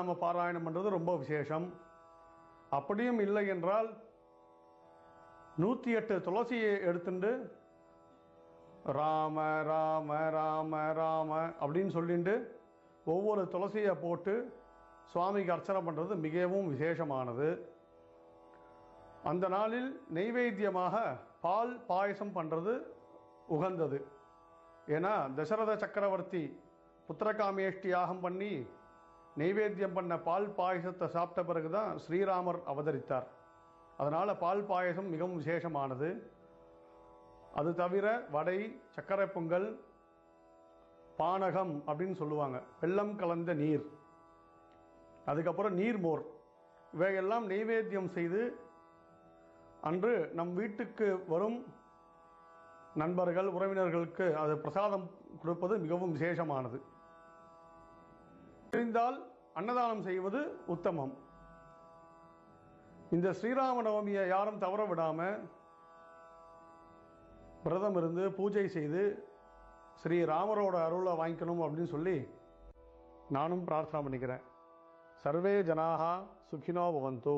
சகஸ்ரநாம பாராயணம் பண்ணுறது ரொம்ப விசேஷம். அப்படியும் இல்லை என்றால் 108 துளசியை எடுத்துட்டு ராம ராம ராம ராம அப்படின்னு சொல்லிட்டு ஒவ்வொரு துளசியை போட்டு சுவாமிக்கு அர்ச்சனை பண்ணுறது மிகவும் விசேஷமானது. அந்த நாளில் நெய்வேத்தியமாக பால் பாயசம் பண்ணுறது உகந்தது. ஏன்னா தசரத சக்கரவர்த்தி புத்திரகாமேஷ்டி யாகம் பண்ணி நெய்வேத்தியம் பண்ண பால் பாயசத்தை சாப்பிட்ட பிறகு தான் ஸ்ரீராமர் அவதரித்தார். அதனால் பால் பாயசம் மிகவும் விசேஷமானது. அது தவிர வடை, சர்க்கரை பொங்கல், பானகம் அப்படின்னு சொல்லுவாங்க, வெல்லம் கலந்த நீர், அதுக்கப்புறம் நீர்மோர், இவையெல்லாம் நெய்வேத்தியம் செய்து அன்று நம் வீட்டுக்கு வரும் நண்பர்கள் உறவினர்களுக்கு அது பிரசாதம் கொடுப்பது மிகவும் விசேஷமானது. தெரிந்தால் அன்னதானம் செய்வது உத்தமம். இந்த ஸ்ரீராம நவமியை யாரும் தவற விடாமல் விரதம் இருந்து பூஜை செய்து ஸ்ரீராமரோட அருளை வாங்கிக்கணும் அப்படின்னு சொல்லி நானும் பிரார்த்தனை பண்ணிக்கிறேன். சர்வே ஜனாஹா சுகினோ பவந்து.